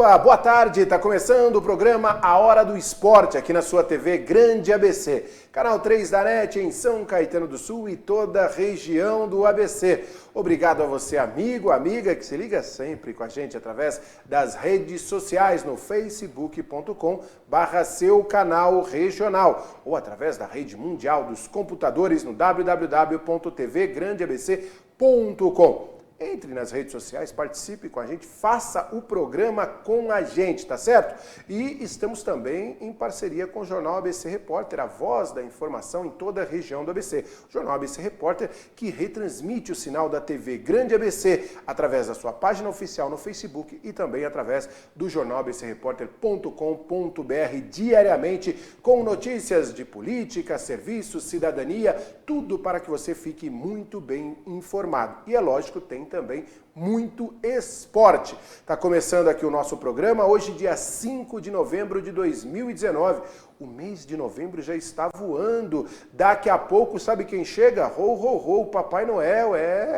Opa, boa tarde, está começando o programa A Hora do Esporte, aqui na sua TV Grande ABC. Canal 3 da NET em São Caetano do Sul e toda a região do ABC. Obrigado a você, amigo, amiga, que se liga sempre com a gente através das redes sociais no facebook.com/seu canal regional ou através da rede mundial dos computadores no www.tvgrandeabc.com. Entre nas redes sociais, participe com a gente, faça o programa com a gente, tá certo? E estamos também em parceria com o Jornal ABC Repórter, a voz da informação em toda a região do ABC. O Jornal ABC Repórter que retransmite o sinal da TV Grande ABC através da sua página oficial no Facebook e também através do jornalabcreporter.com.br diariamente com notícias de política, serviços, cidadania, tudo para que você fique muito bem informado. E é lógico, tem também muito esporte. Está começando aqui o nosso programa, hoje dia 5 de novembro de 2019. O mês de novembro já está voando. Daqui a pouco, sabe quem chega? Ho, ho, ho, Papai Noel.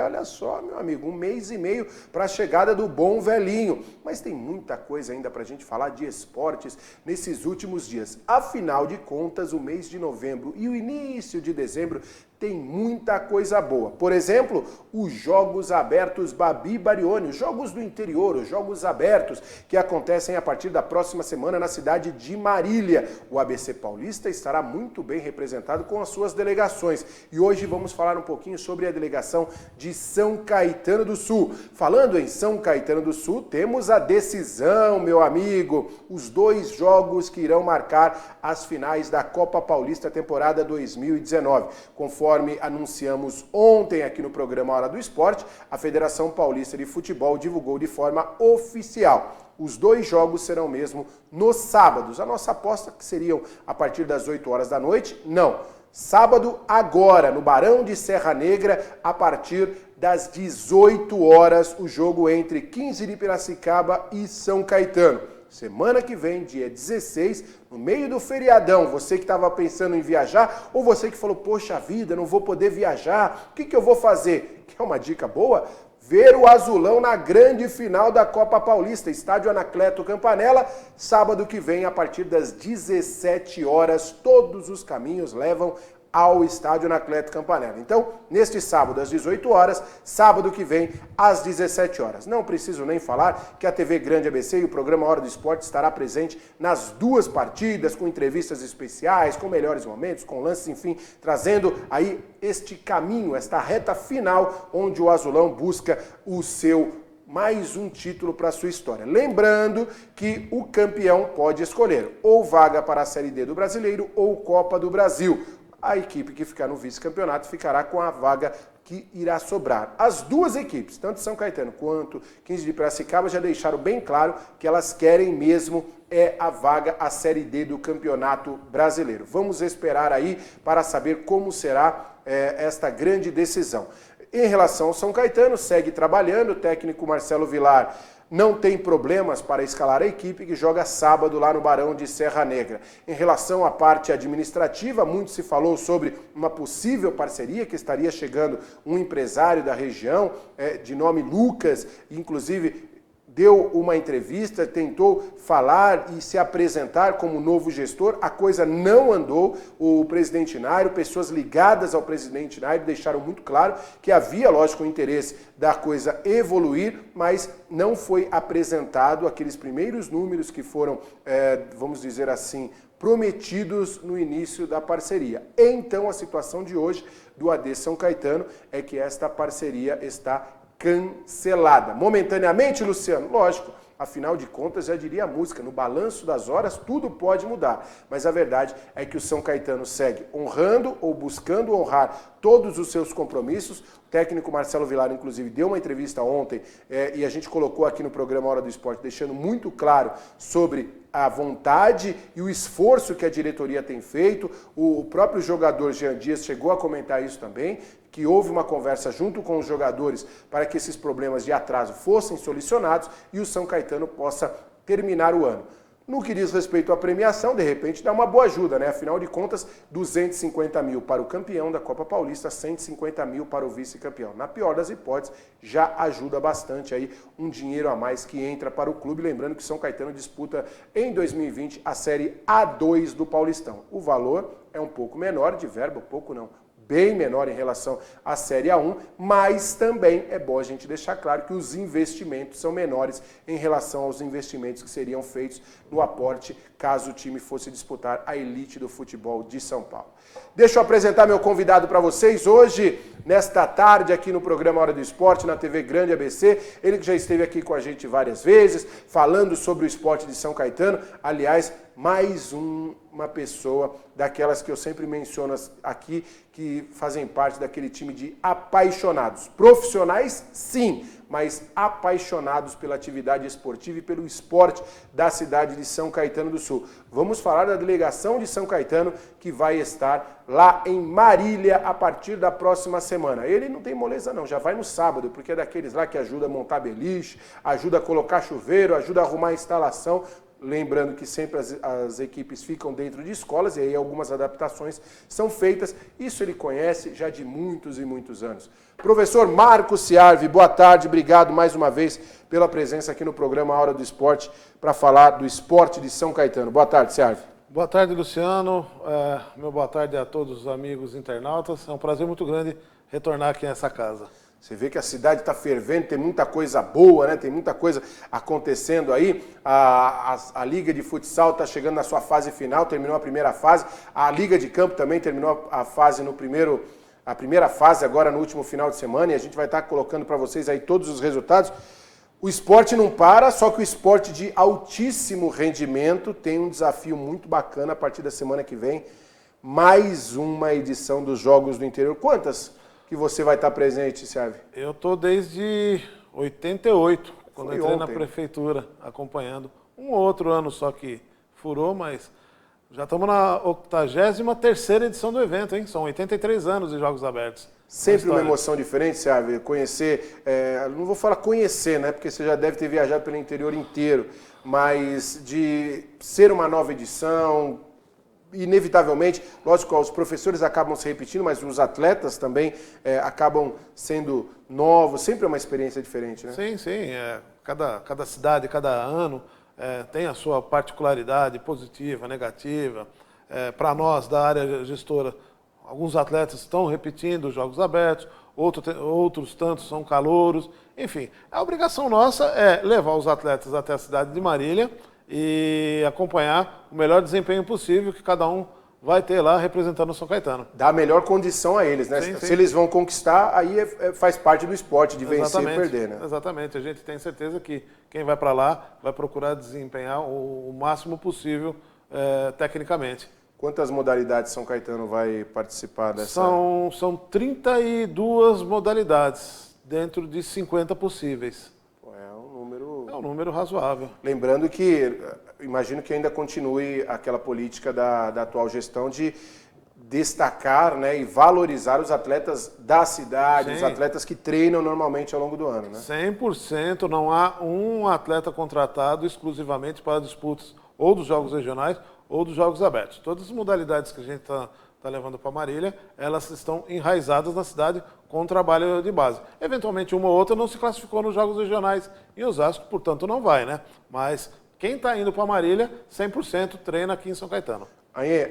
Olha só, meu amigo, um mês e meio para a chegada do bom velhinho. Mas tem muita coisa ainda para a gente falar de esportes nesses últimos dias. Afinal de contas, o mês de novembro e o início de dezembro tem muita coisa boa. Por exemplo, os Jogos Abertos Babi Barione, os Jogos do Interior, os Jogos Abertos, que acontecem a partir da próxima semana na cidade de Marília. O ABC Paulista estará muito bem representado com as suas delegações. E hoje vamos falar um pouquinho sobre a delegação de São Caetano do Sul. Falando em São Caetano do Sul, temos a decisão, meu amigo. Os dois jogos que irão marcar as finais da Copa Paulista temporada 2019. Conforme anunciamos ontem aqui no programa Hora do Esporte, a Federação Paulista de Futebol divulgou de forma oficial. Os dois jogos serão mesmo nos sábados. A nossa aposta que seriam a partir das 8 horas da noite, não. Sábado agora, no Barão de Serra Negra, a partir das 18 horas, o jogo entre 15 de Piracicaba e São Caetano. Semana que vem, dia 16, no meio do feriadão, você que estava pensando em viajar, ou você que falou, poxa vida, não vou poder viajar, o que eu vou fazer? Quer uma dica boa? Ver o Azulão na grande final da Copa Paulista, estádio Anacleto Campanella, sábado que vem, a partir das 17 horas, todos os caminhos levam ao estádio Anacleto Campanella. Então, neste sábado às 18 horas, sábado que vem às 17 horas. Não preciso nem falar que a TV Grande ABC e o programa Hora do Esporte estará presente nas duas partidas, com entrevistas especiais, com melhores momentos, com lances, enfim, trazendo aí este caminho, esta reta final, onde o Azulão busca o seu mais um título para a sua história. Lembrando que o campeão pode escolher ou vaga para a Série D do Brasileiro ou Copa do Brasil. A equipe que ficar no vice-campeonato ficará com a vaga que irá sobrar. As duas equipes, tanto São Caetano quanto 15 de Piracicaba, já deixaram bem claro que elas querem mesmo a vaga à Série D do Campeonato Brasileiro. Vamos esperar aí para saber como será esta grande decisão. Em relação ao São Caetano, segue trabalhando, o técnico Marcelo Vilar não tem problemas para escalar a equipe que joga sábado lá no Barão de Serra Negra. Em relação à parte administrativa, muito se falou sobre uma possível parceria que estaria chegando um empresário da região, de nome Lucas, inclusive deu uma entrevista, tentou falar e se apresentar como novo gestor, a coisa não andou. O presidente Nário, pessoas ligadas ao presidente Nário deixaram muito claro que havia, lógico, o interesse da coisa evoluir, mas não foi apresentado aqueles primeiros números que foram, vamos dizer assim, prometidos no início da parceria. Então, a situação de hoje do AD São Caetano é que esta parceria está cancelada. Momentaneamente, Luciano? Lógico, afinal de contas, já diria a música, no balanço das horas tudo pode mudar. Mas a verdade é que o São Caetano segue honrando ou buscando honrar todos os seus compromissos. O técnico Marcelo Vilar, inclusive, deu uma entrevista ontem e a gente colocou aqui no programa Hora do Esporte, deixando muito claro sobre a vontade e o esforço que a diretoria tem feito. O próprio jogador Jean Dias chegou a comentar isso também, que houve uma conversa junto com os jogadores para que esses problemas de atraso fossem solucionados e o São Caetano possa terminar o ano. No que diz respeito à premiação, de repente dá uma boa ajuda, né? Afinal de contas, 250 mil para o campeão da Copa Paulista, 150 mil para o vice-campeão. Na pior das hipóteses, já ajuda bastante aí um dinheiro a mais que entra para o clube. Lembrando que São Caetano disputa em 2020 a Série A2 do Paulistão. O valor é um pouco menor de verba, pouco não, bem menor em relação à Série A1, mas também é bom a gente deixar claro que os investimentos são menores em relação aos investimentos que seriam feitos no aporte caso o time fosse disputar a elite do futebol de São Paulo. Deixa eu apresentar meu convidado para vocês hoje, nesta tarde, aqui no programa Hora do Esporte, na TV Grande ABC. Ele que já esteve aqui com a gente várias vezes, falando sobre o esporte de São Caetano. Aliás, mais uma pessoa daquelas que eu sempre menciono aqui, que fazem parte daquele time de apaixonados. Profissionais, sim, mas apaixonados pela atividade esportiva e pelo esporte da cidade de São Caetano do Sul. Vamos falar da delegação de São Caetano, que vai estar lá em Marília a partir da próxima semana. Ele não tem moleza não, já vai no sábado, porque é daqueles lá que ajuda a montar beliche, ajuda a colocar chuveiro, ajuda a arrumar a instalação. Lembrando que sempre as equipes ficam dentro de escolas e aí algumas adaptações são feitas. Isso ele conhece já de muitos e muitos anos. Professor Marcos Ciarvi, boa tarde. Obrigado mais uma vez pela presença aqui no programa Hora do Esporte para falar do esporte de São Caetano. Boa tarde, Ciarvi. Boa tarde, Luciano. Meu boa tarde a todos os amigos internautas. É um prazer muito grande retornar aqui nessa casa. Você vê que a cidade está fervendo, tem muita coisa boa, né? Tem muita coisa acontecendo aí. A Liga de Futsal está chegando na sua fase final, terminou a primeira fase. A Liga de Campo também terminou a primeira fase agora no último final de semana. E a gente vai estar colocando para vocês aí todos os resultados. O esporte não para, só que o esporte de altíssimo rendimento tem um desafio muito bacana a partir da semana que vem. Mais uma edição dos Jogos do Interior. Quantas que você vai estar presente, Ciarvi? Eu estou desde 88, quando Foi entrei ontem. na prefeitura, acompanhando. Um outro ano só que furou, mas já estamos na 83ª edição do evento, hein? São 83 anos de Jogos Abertos. Sempre uma emoção diferente, Ciarvi, conhecer, não vou falar conhecer, né, porque você já deve ter viajado pelo interior inteiro, mas de ser uma nova edição, inevitavelmente, lógico, os professores acabam se repetindo, mas os atletas também acabam sendo novos, sempre é uma experiência diferente, né? Sim, sim. Cada cidade, cada ano tem a sua particularidade positiva, negativa. Para nós, da área gestora, alguns atletas estão repetindo os Jogos Abertos, outros tantos são calouros. Enfim, a obrigação nossa é levar os atletas até a cidade de Marília e acompanhar o melhor desempenho possível que cada um vai ter lá representando o São Caetano. Dá a melhor condição a eles, né? Sim, Se sim. eles vão conquistar, aí faz parte do esporte, de vencer e perder, né? Exatamente. A gente tem certeza que quem vai para lá vai procurar desempenhar o máximo possível tecnicamente. Quantas modalidades São Caetano vai participar dessa? São 32 modalidades, dentro de 50 possíveis. É um número razoável. Lembrando que, imagino que ainda continue aquela política da atual gestão de destacar, né, e valorizar os atletas da cidade, Sim. os atletas que treinam normalmente ao longo do ano, né? 100%, não há um atleta contratado exclusivamente para disputas ou dos Jogos Regionais ou dos Jogos Abertos. Todas as modalidades que a gente está levando para Marília, elas estão enraizadas na cidade com trabalho de base. Eventualmente, uma ou outra não se classificou nos Jogos Regionais em Osasco, portanto não vai, né? Mas quem está indo para Marília, 100% treina aqui em São Caetano. Anhê,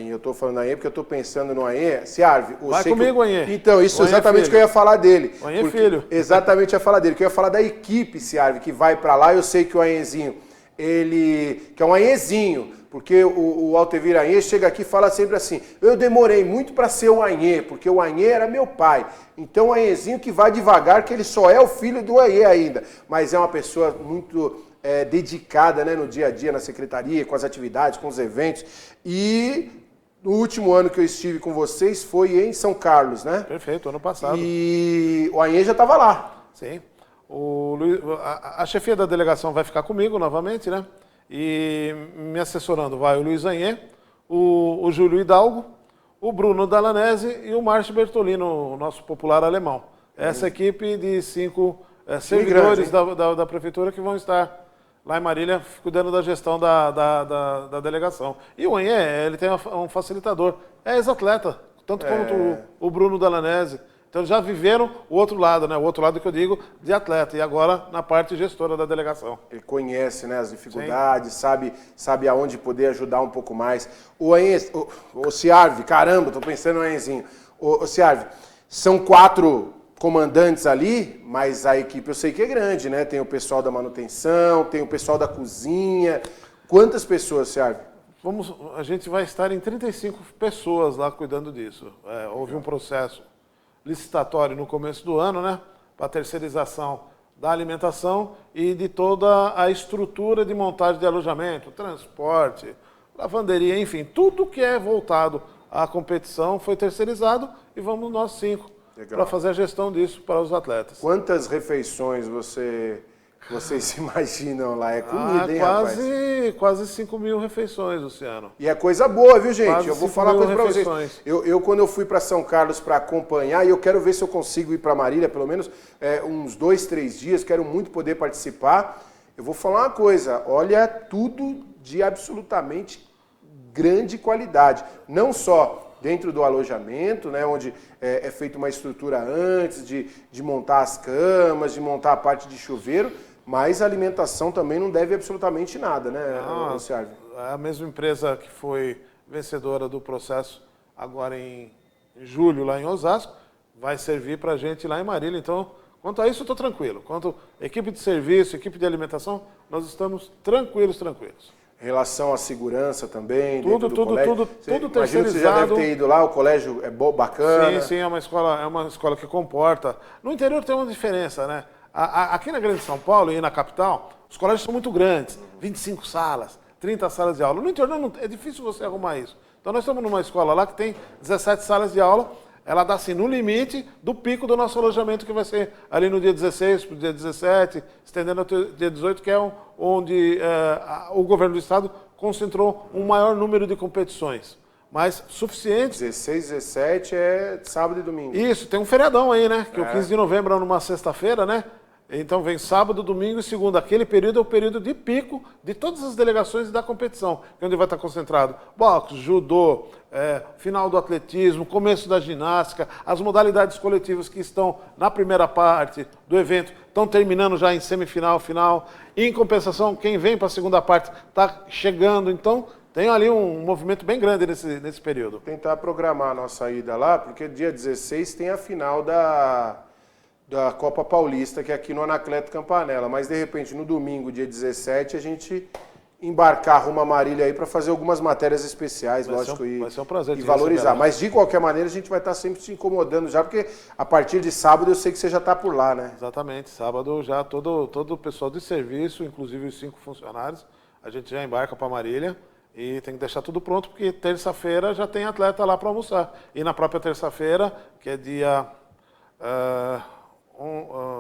eu estou falando Anhê porque eu estou pensando no Anhê. Ciarvi, Vai comigo, Anhê. Então, isso é Anhê, exatamente o filho. que eu ia falar dele. Anhê, filho. Exatamente, eu ia falar dele. Que eu ia falar da equipe, Ciarvi, que vai para lá. Eu sei que o Anhezinho, que é um Anhezinho, porque o Altevir Anhê chega aqui e fala sempre assim: eu demorei muito para ser o Anhê, porque o Anhê era meu pai. Então o Anhezinho que vai devagar, que ele só é o filho do Anhê ainda. Mas é uma pessoa muito dedicada, né, no dia a dia, na secretaria, com as atividades, com os eventos. E no último ano que eu estive com vocês foi em São Carlos, né? Perfeito, ano passado. E o Anhê já estava lá. Sim. A chefia da delegação vai ficar comigo novamente, né? E me assessorando vai o Luiz Anhê, o Júlio Hidalgo, o Bruno Dalanese e o Márcio Bertolino, o nosso popular alemão. Essa equipe de 5 servidores grande, da prefeitura que vão estar lá em Marília, cuidando da gestão da delegação. E o Enhê, ele tem um facilitador, é ex-atleta, tanto quanto o Bruno Dalanese. Então já viveram o outro lado, né? O outro lado que eu digo de atleta, e agora na parte gestora da delegação. Ele conhece, né, as dificuldades, sabe aonde poder ajudar um pouco mais. O Enhê, o Ciarvi, caramba, tô pensando no Enhezinho. O Ciarvi, são 4 comandantes ali, mas a equipe eu sei que é grande, né? Tem o pessoal da manutenção, tem o pessoal da cozinha. Quantas pessoas, Ciarvi? A gente vai estar em 35 pessoas lá cuidando disso. Houve um processo licitatório no começo do ano, né, para a terceirização da alimentação e de toda a estrutura de montagem de alojamento, transporte, lavanderia, enfim, tudo que é voltado à competição foi terceirizado e vamos nós 5 para fazer a gestão disso para os atletas. Quantas refeições vocês imaginam lá? É comida, hein, rapaz? Quase 5 mil refeições, Luciano. E é coisa boa, viu, gente? Quase eu vou falar uma coisa para vocês. refeições. Quando eu fui para São Carlos para acompanhar, e eu quero ver se eu consigo ir para Marília, pelo menos uns 2, 3 dias, quero muito poder participar. Eu vou falar uma coisa, olha, tudo de absolutamente grande qualidade. Não só dentro do alojamento, né, onde é feita uma estrutura antes de montar as camas, de montar a parte de chuveiro, mas a alimentação também não deve absolutamente nada, né, Ciarvi? A mesma empresa que foi vencedora do processo agora em julho, lá em Osasco, vai servir para a gente lá em Marília. Então, quanto a isso, eu estou tranquilo. Quanto à equipe de serviço, equipe de alimentação, nós estamos tranquilos. Em relação à segurança também, tudo terceirizado. Você já deve ter ido lá, o colégio é bacana. Sim, é uma escola que comporta. No interior tem uma diferença, né? Aqui na Grande São Paulo e na capital, os colégios são muito grandes, 25 salas, 30 salas de aula. No interior é difícil você arrumar isso. Então nós estamos numa escola lá que tem 17 salas de aula, ela dá assim no limite do pico do nosso alojamento, que vai ser ali no dia 16 para o dia 17, estendendo até o dia 18, que é onde o governo do estado concentrou um maior número de competições. Mas suficiente. 16, 17 é sábado e domingo. Isso, tem um feriadão aí, né? Que o 15 de novembro é numa sexta-feira, né? Então vem sábado, domingo e segunda. Aquele período é o período de pico de todas as delegações da competição, que é onde vai estar concentrado boxe, judô, final do atletismo, começo da ginástica, as modalidades coletivas que estão na primeira parte do evento estão terminando já em semifinal, final. E, em compensação, quem vem para a segunda parte está chegando. Então, tem ali um movimento bem grande nesse período. Tentar programar a nossa ida lá, porque dia 16 tem a final da Copa Paulista, que é aqui no Anacleto Campanella. Mas, de repente, no domingo, dia 17, a gente embarcar rumo a Marília aí para fazer algumas matérias especiais, lógico, vai ser um prazer e valorizar. Mas, de qualquer maneira, a gente vai estar sempre te incomodando já, porque a partir de sábado eu sei que você já está por lá, né? Exatamente. Sábado já todo o pessoal de serviço, inclusive os 5 funcionários, a gente já embarca para Marília. E tem que deixar tudo pronto, porque terça-feira já tem atleta lá para almoçar. E na própria terça-feira, que é dia...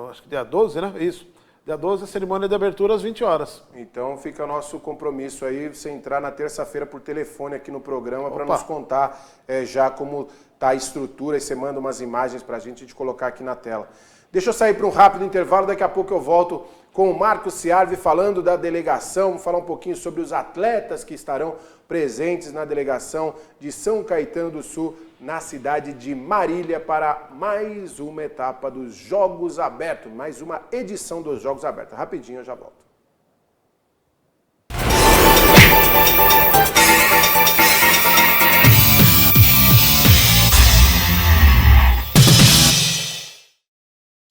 acho que dia 12, né? Isso. Dia 12, a cerimônia de abertura às 20 horas. Então fica o nosso compromisso aí, você entrar na terça-feira por telefone aqui no programa para nos contar já como está a estrutura, e você manda umas imagens para a gente colocar aqui na tela. Deixa eu sair para um rápido intervalo, daqui a pouco eu volto com o Marco Ciarvi falando da delegação, vamos falar um pouquinho sobre os atletas que estarão presentes na delegação de São Caetano do Sul, na cidade de Marília, para mais uma etapa dos Jogos Abertos, mais uma edição dos Jogos Abertos. Rapidinho eu já volto.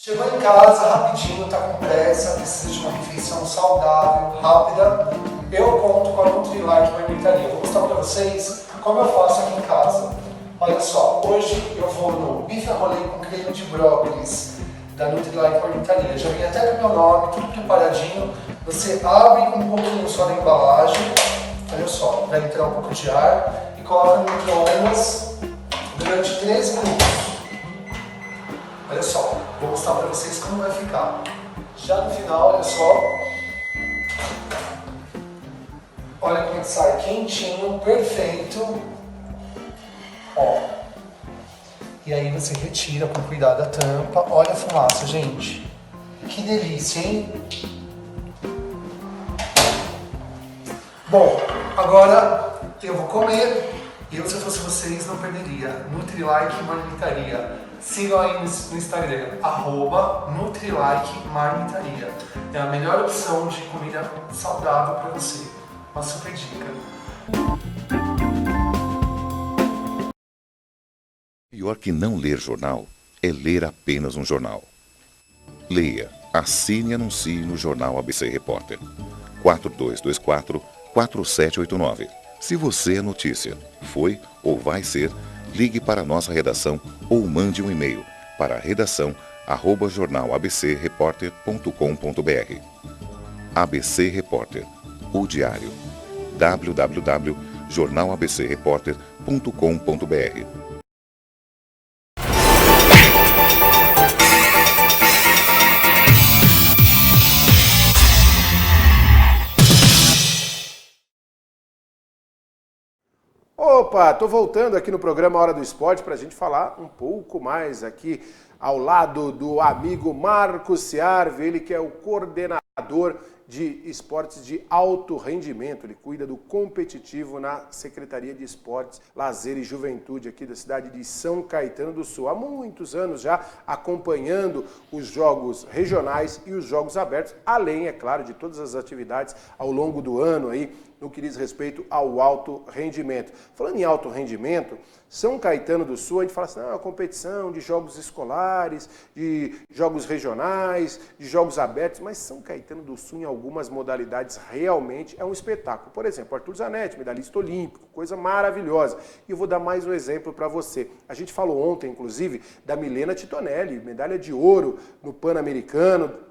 Chegou em casa rapidinho, tá com pressa, precisa de uma refeição saudável, rápida. Eu conto com a Nutrilite Marmitaria. Vou mostrar para vocês como eu faço aqui em casa. Olha só, hoje eu vou no bife rolê com creme de brócolis da Nutrilite Marmitaria. Já vem até com o meu nome, tudo preparadinho. Você abre um pouquinho só da embalagem, olha só, vai entrar um pouco de ar e coloca no micro-ondas durante 13 minutos. Olha só, vou mostrar para vocês como vai ficar. Já no final, olha só. Olha como sai quentinho, perfeito. Ó. E aí você retira com cuidado a tampa. Olha a fumaça, gente. Que delícia, hein? Bom, agora eu vou comer. Eu, se eu fosse vocês, não perderia. Nutrilike Marmitaria. Sigam aí no Instagram, @Nutrilike Marmitaria. É a melhor opção de comida saudável para você. Uma super dica. Pior que não ler jornal é ler apenas um jornal. Leia, assine e anuncie no Jornal ABC Repórter. 4224-4789. Se você é notícia, foi ou vai ser, ligue para a nossa redação ou mande um e-mail para redação@jornalabcreporter.com.br. ABC Repórter, o diário. www.jornalabcreporter.com.br. Opa, tô voltando aqui no programa Hora do Esporte para a gente falar um pouco mais aqui ao lado do amigo Marcos Ciarvi, ele que é o coordenador de esportes de alto rendimento. Ele cuida do competitivo na Secretaria de Esportes, Lazer e Juventude aqui da cidade de São Caetano do Sul. Há muitos anos já acompanhando os jogos regionais e os jogos abertos, além, é claro, de todas as atividades ao longo do ano aí, no que diz respeito ao alto rendimento. Falando em alto rendimento, São Caetano do Sul, a gente fala assim, a competição de jogos escolares, de jogos regionais, de jogos abertos, mas São Caetano do Sul, em algumas modalidades, realmente é um espetáculo. Por exemplo, Arthur Zanetti, medalhista olímpico, coisa maravilhosa. E eu vou dar mais um exemplo para você. A gente falou ontem, inclusive, da Milena Titonelli, medalha de ouro no Pan-Americano,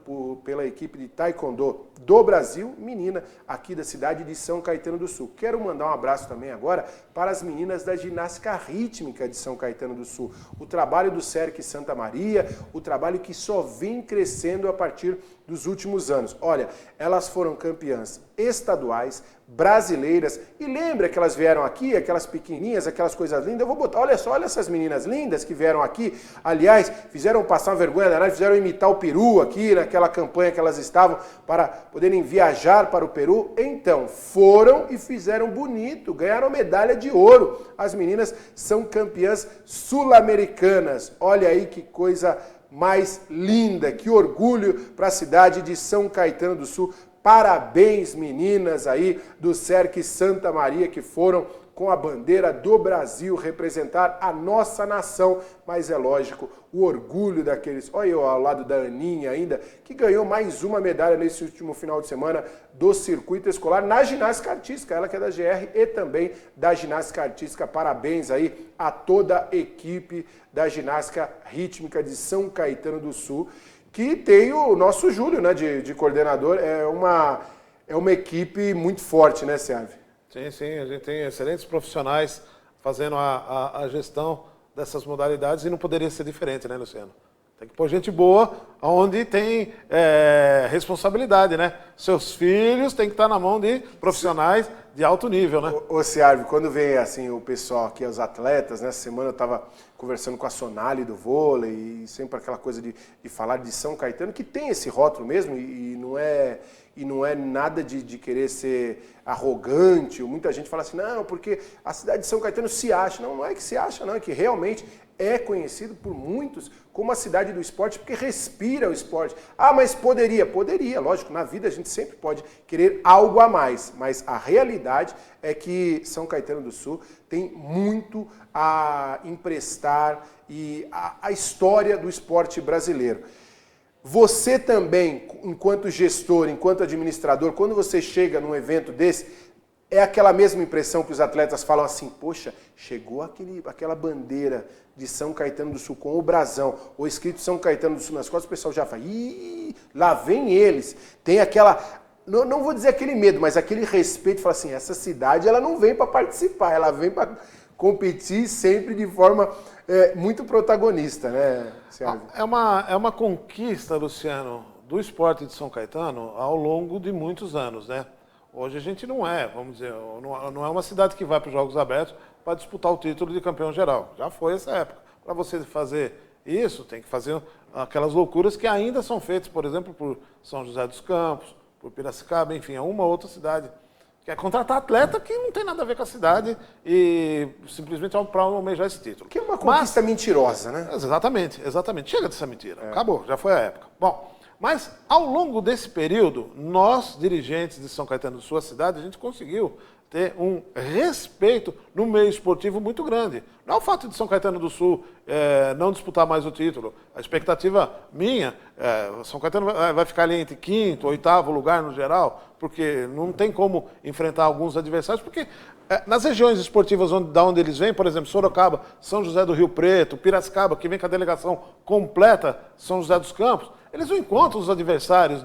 pela equipe de Taekwondo do Brasil, menina aqui da cidade de São Caetano do Sul. Quero mandar um abraço também agora para as meninas da ginástica rítmica de São Caetano do Sul. O trabalho do Cerque Santa Maria, o trabalho que só vem crescendo a partir dos últimos anos. Olha, elas foram campeãs estaduais, brasileiras, e lembra que elas vieram aqui, aquelas pequenininhas, aquelas coisas lindas, eu vou botar, olha só, olha essas meninas lindas que vieram aqui, aliás, fizeram passar uma vergonha danada, fizeram imitar o Peru aqui, naquela campanha que elas estavam, para poderem viajar para o Peru, então, foram e fizeram bonito, ganharam medalha de ouro, as meninas são campeãs sul-americanas, olha aí que coisa mais linda, que orgulho para a cidade de São Caetano do Sul. Parabéns, meninas aí do Cerque Santa Maria, que foram com a bandeira do Brasil representar a nossa nação. Mas é lógico, o orgulho daqueles... Olha eu ao lado da Aninha ainda, que ganhou mais uma medalha nesse último final de semana do circuito escolar na ginástica artística, ela que é da GR e também da ginástica artística. Parabéns aí a toda a equipe da ginástica rítmica de São Caetano do Sul, que tem o nosso Júlio, né, de coordenador. É uma equipe muito forte, né, Ciarvi? Sim, a gente tem excelentes profissionais fazendo a gestão dessas modalidades e não poderia ser diferente, né, Luciano? Tem que pôr gente boa, onde tem responsabilidade, né? Seus filhos têm que estar na mão de profissionais de alto nível, né? Ô Ciarvi, quando vem assim o pessoal aqui, os atletas, nessa semana eu estava conversando com a Sonali do vôlei, e sempre aquela coisa de falar de São Caetano, que tem esse rótulo mesmo, e não é nada de querer ser arrogante. Muita gente fala assim, não, porque a cidade de São Caetano se acha. Não é que se acha, não, é que realmente é conhecido por muitos como a cidade do esporte, porque respira o esporte. Ah, mas poderia, lógico, na vida a gente sempre pode querer algo a mais, mas a realidade é que São Caetano do Sul tem muito a emprestar e a história do esporte brasileiro. Você também, enquanto gestor, enquanto administrador, quando você chega num evento desse, é aquela mesma impressão que os atletas falam assim, poxa, chegou aquela bandeira de São Caetano do Sul com o brasão, ou escrito São Caetano do Sul nas costas, o pessoal já fala, ih, lá vem eles. Tem aquela, não vou dizer aquele medo, mas aquele respeito, fala assim, essa cidade ela não vem para participar, ela vem para competir sempre de forma muito protagonista, né, Ciarvi? É uma conquista, Luciano, do esporte de São Caetano ao longo de muitos anos, né? Hoje a gente não é, vamos dizer, não é uma cidade que vai para os Jogos Abertos para disputar o título de campeão geral. Já foi essa época. Para você fazer isso, tem que fazer aquelas loucuras que ainda são feitas, por exemplo, por São José dos Campos, por Piracicaba, enfim, é uma outra cidade que é contratar atleta que não tem nada a ver com a cidade e simplesmente para almejar esse título. Que é uma conquista mentirosa, né? Exatamente. Chega dessa mentira. Acabou, já foi a época. Bom, mas ao longo desse período, nós, dirigentes de São Caetano do Sul, a cidade, a gente conseguiu ter um respeito no meio esportivo muito grande. Não é o fato de São Caetano do Sul não disputar mais o título. A expectativa minha, São Caetano vai ficar ali entre 5º, 8º lugar no geral, porque não tem como enfrentar alguns adversários, porque nas regiões esportivas da onde eles vêm, por exemplo, Sorocaba, São José do Rio Preto, Piracicaba, que vem com a delegação completa, São José dos Campos, eles não encontram os adversários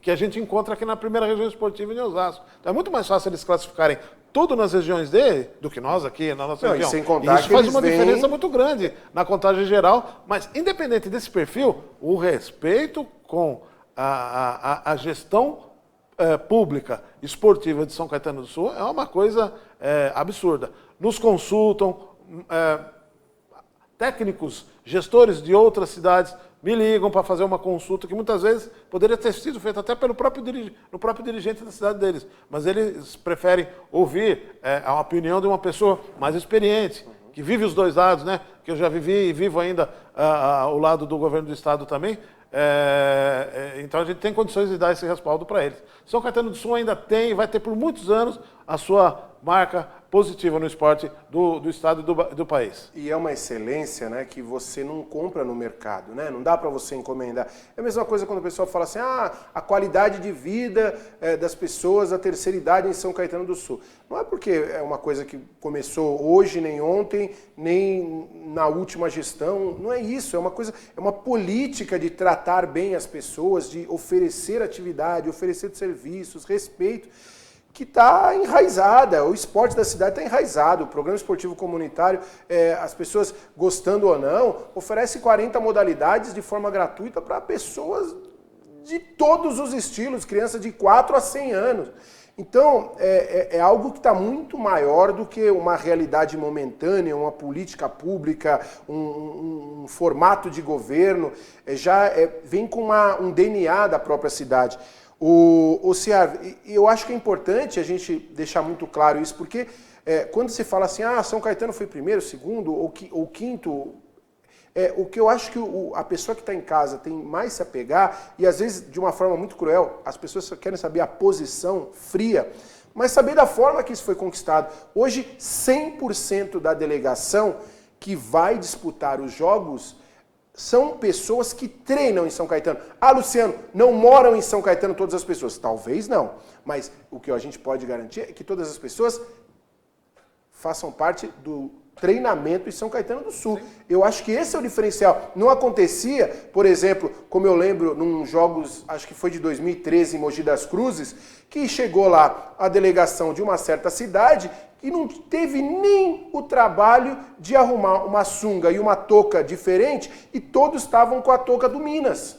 que a gente encontra aqui na primeira região esportiva em Osasco. Então é muito mais fácil eles classificarem tudo nas regiões dele do que nós aqui na nossa região. E sem contar isso faz uma diferença muito grande na contagem geral, mas independente desse perfil, o respeito com a gestão pública esportiva de São Caetano do Sul é uma coisa absurda. Nos consultam, técnicos, gestores de outras cidades me ligam para fazer uma consulta que muitas vezes poderia ter sido feita até pelo próprio dirigente da cidade deles. Mas eles preferem ouvir a opinião de uma pessoa mais experiente, que vive os dois lados, né? Que eu já vivi e vivo ainda ao lado do governo do estado também. Então a gente tem condições de dar esse respaldo para eles. São Caetano do Sul ainda tem e vai ter por muitos anos a sua marca positiva no esporte do estado e do país. E é uma excelência, né, que você não compra no mercado, né? Não dá para você encomendar. É a mesma coisa quando o pessoal fala assim, a qualidade de vida das pessoas da terceira idade em São Caetano do Sul. Não é porque é uma coisa que começou hoje, nem ontem, nem na última gestão. Não é isso, é uma política de tratar bem as pessoas, de oferecer atividade, oferecer serviços, respeito, que está enraizada, o esporte da cidade está enraizado, o programa esportivo comunitário, as pessoas gostando ou não, oferece 40 modalidades de forma gratuita para pessoas de todos os estilos, crianças de 4 a 100 anos. Então, é algo que está muito maior do que uma realidade momentânea, uma política pública, um formato de governo, vem com um DNA da própria cidade. Ciar, eu acho que é importante a gente deixar muito claro isso, porque quando se fala assim, São Caetano foi primeiro, segundo ou quinto, o que eu acho que a pessoa que está em casa tem mais se apegar, e às vezes de uma forma muito cruel, as pessoas só querem saber a posição fria, mas saber da forma que isso foi conquistado. Hoje, 100% da delegação que vai disputar os jogos são pessoas que treinam em São Caetano. Luciano, não moram em São Caetano todas as pessoas. Talvez não, mas o que a gente pode garantir é que todas as pessoas façam parte do treinamento em São Caetano do Sul. Sim. Eu acho que esse é o diferencial. Não acontecia, por exemplo, como eu lembro, num jogos, acho que foi de 2013 em Mogi das Cruzes, que chegou lá a delegação de uma certa cidade e não teve nem o trabalho de arrumar uma sunga e uma touca diferente, e todos estavam com a touca do Minas.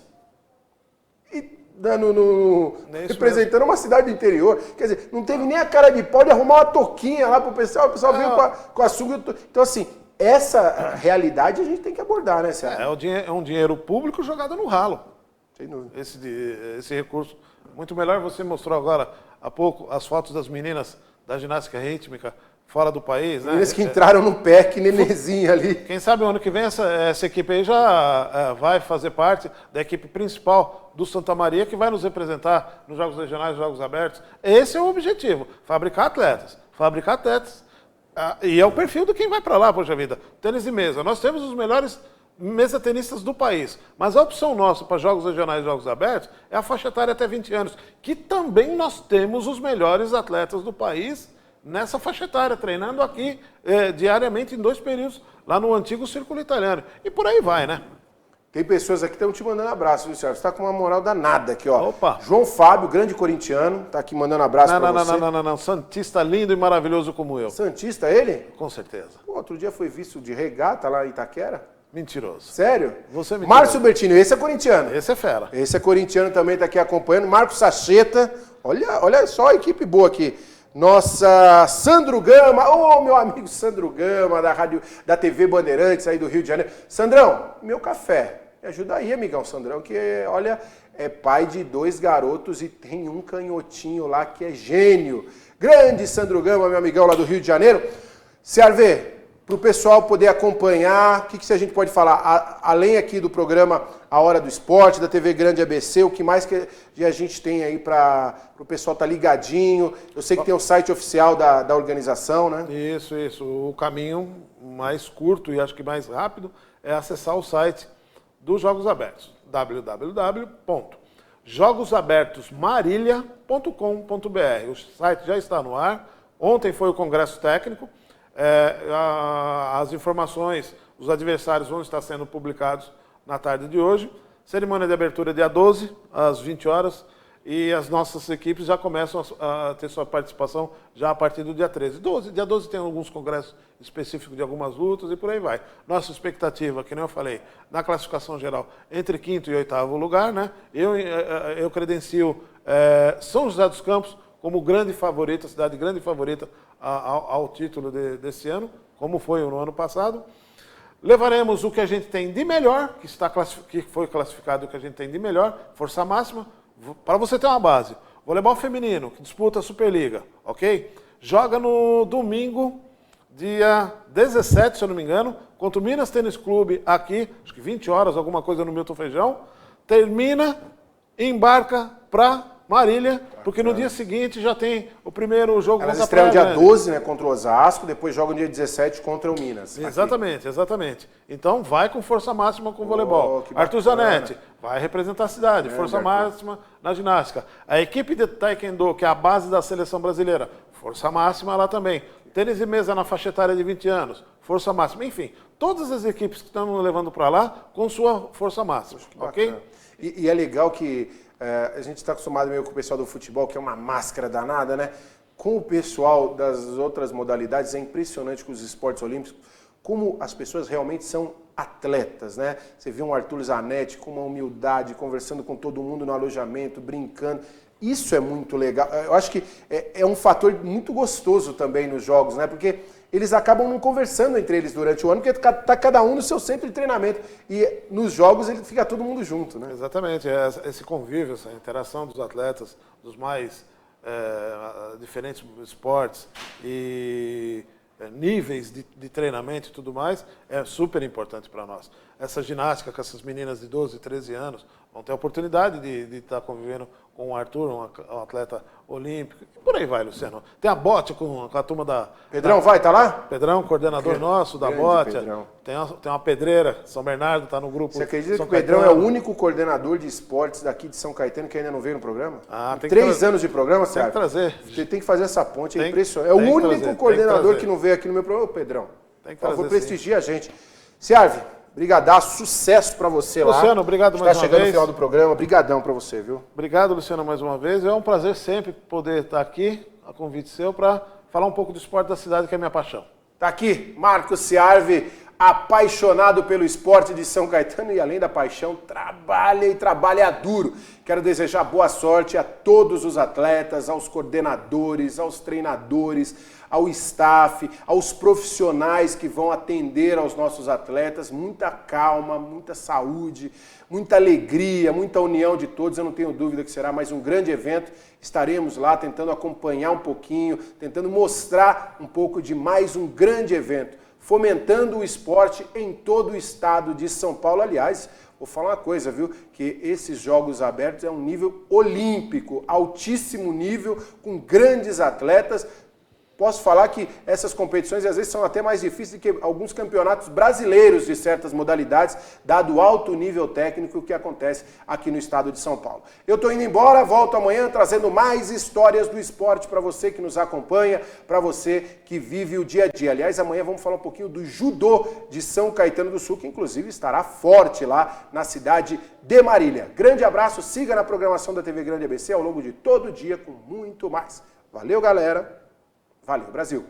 Representando uma cidade do interior. Quer dizer, não teve nem a cara de pau de arrumar uma touquinha lá pro pessoal, o pessoal veio com a sunga. Então, assim, essa realidade a gente tem que abordar, né, Sérgio? É um dinheiro público jogado no ralo. Sem dúvida. Esse recurso. Muito melhor, você mostrou agora há pouco as fotos das meninas da ginástica rítmica fora do país, né? Meninas que entraram no PEC, nenenzinho ali. Quem sabe o ano que vem essa equipe aí já vai fazer parte da equipe principal do Santa Maria, que vai nos representar nos Jogos Regionais, nos Jogos Abertos. Esse é o objetivo, fabricar atletas. E é o perfil de quem vai para lá, poxa vida. Tênis de mesa. Nós temos os melhores mesa-tenistas do país, mas a opção nossa para Jogos Regionais e Jogos Abertos é a faixa etária até 20 anos, que também nós temos os melhores atletas do país nessa faixa etária, treinando aqui diariamente em 2 períodos, lá no antigo Círculo Italiano. E por aí vai, né? Tem pessoas aqui que estão te mandando abraço, viu, Sérgio? Você está com uma moral danada aqui, ó. Opa! João Fábio, grande corintiano, está aqui mandando abraço para você. Não. Santista lindo e maravilhoso como eu. Santista ele? Com certeza. Pô, outro dia foi visto de regata lá em Itaquera. Mentiroso. Sério? Você é mentiroso. Márcio Bertini, esse é corintiano. Esse é fera. Esse é corintiano também, está aqui acompanhando. Marcos Sacheta, olha só a equipe boa aqui. Nossa, Sandro Gama, meu amigo Sandro Gama, da TV Bandeirantes aí do Rio de Janeiro. Sandrão, meu café. Me ajuda aí, amigão Sandrão, que, olha, é pai de 2 garotos e tem um canhotinho lá que é gênio. Grande Sandro Gama, meu amigão lá do Rio de Janeiro. CRV, para o pessoal poder acompanhar, o que a gente pode falar? Além aqui do programa A Hora do Esporte, da TV Grande ABC, o que mais que a gente tem aí para o pessoal estar ligadinho? Eu sei que tem o site oficial da organização, né? Isso. O caminho mais curto e acho que mais rápido é acessar o site dos Jogos Abertos, www.jogosabertosmarília.com.br. O site já está no ar. Ontem foi o congresso técnico. As informações, os adversários vão estar sendo publicados na tarde de hoje. Cerimônia de abertura dia 12, às 20 horas. E as nossas equipes já começam a ter sua participação já a partir do dia 13. Dia 12 tem alguns congressos específicos de algumas lutas e por aí vai. Nossa expectativa, que nem eu falei, na classificação geral, entre 5º e 8º lugar, né? Eu credencio São José dos Campos como grande favorita, cidade grande favorita ao título desse ano, como foi no ano passado. Levaremos o que a gente tem de melhor, que foi classificado o que a gente tem de melhor, força máxima. Para você ter uma base, voleibol feminino, que disputa a Superliga, ok? Joga no domingo, dia 17, se eu não me engano, contra o Minas Tênis Clube aqui, acho que 20 horas, alguma coisa no Milton Feijão. Termina, embarca para Marília, porque no dia seguinte já tem o primeiro jogo contra a Praia estreiam Grande. dia 12, né, contra o Osasco, depois jogam dia 17 contra o Minas. Exatamente. Então vai com força máxima com o voleibol. Arthur Zanetti vai representar a cidade, força máxima na ginástica. A equipe de Taekwondo, que é a base da seleção brasileira, força máxima lá também. Tênis de mesa na faixa etária de 20 anos, força máxima. Enfim, todas as equipes que estão levando para lá com sua força máxima, ok? E é legal que a gente está acostumado meio com o pessoal do futebol, que é uma máscara danada, né? Com o pessoal das outras modalidades, é impressionante com os esportes olímpicos, como as pessoas realmente são atletas, né? Você vê um Arthur Zanetti com uma humildade, conversando com todo mundo no alojamento, brincando. Isso é muito legal. Eu acho que é um fator muito gostoso também nos jogos, né? Porque eles acabam não conversando entre eles durante o ano, porque está cada um no seu centro de treinamento. E nos jogos ele fica todo mundo junto, né? Exatamente. Esse convívio, essa interação dos atletas, dos mais diferentes esportes e níveis de treinamento e tudo mais, é super importante para nós. Essa ginástica com essas meninas de 12, 13 anos vão ter a oportunidade de estar convivendo com o Arthur, um atleta olímpico. E por aí vai, Luciano. Tem a Bote com a turma da... Pedrão vai, tá lá? Pedrão, coordenador nosso da Bote. Tem uma pedreira, São Bernardo, está no grupo. Você acredita São que o Pedrão Caetano. é o único coordenador de esportes daqui de São Caetano que ainda não veio no programa? Tem 3 anos de programa, Tem que trazer. Você tem que fazer essa ponte, é Tem- impressionante. É o tem que único trazer, coordenador tem que não veio aqui no meu programa. Ô, Pedrão, Tem que por favor, trazer, sim. prestigia a gente. Ciarve, brigadaço, sucesso pra você lá. Luciano, obrigado mais Está uma chegando no vez. final do programa, brigadão pra você, viu? Obrigado, Luciano, mais uma vez. É um prazer sempre poder estar aqui, a convite seu, para falar um pouco do esporte da cidade, que é a minha paixão. Tá aqui, Marcos Ciarve, apaixonado pelo esporte de São Caetano e além da paixão, trabalha e trabalha duro. Quero desejar boa sorte a todos os atletas, aos coordenadores, aos treinadores, ao staff, aos profissionais que vão atender aos nossos atletas. Muita calma, muita saúde, muita alegria, muita união de todos. Eu não tenho dúvida que será mais um grande evento. Estaremos lá tentando acompanhar um pouquinho, tentando mostrar um pouco de mais um grande evento, fomentando o esporte em todo o estado de São Paulo. Aliás, vou falar uma coisa, viu? Que esses Jogos Abertos é um nível olímpico, altíssimo nível, com grandes atletas. Posso falar que essas competições às vezes são até mais difíceis do que alguns campeonatos brasileiros de certas modalidades, dado o alto nível técnico que acontece aqui no estado de São Paulo. Eu estou indo embora, volto amanhã trazendo mais histórias do esporte para você que nos acompanha, para você que vive o dia a dia. Aliás, amanhã vamos falar um pouquinho do judô de São Caetano do Sul, que inclusive estará forte lá na cidade de Marília. Grande abraço, siga na programação da TV Grande ABC ao longo de todo o dia com muito mais. Valeu, galera! Valeu, Brasil!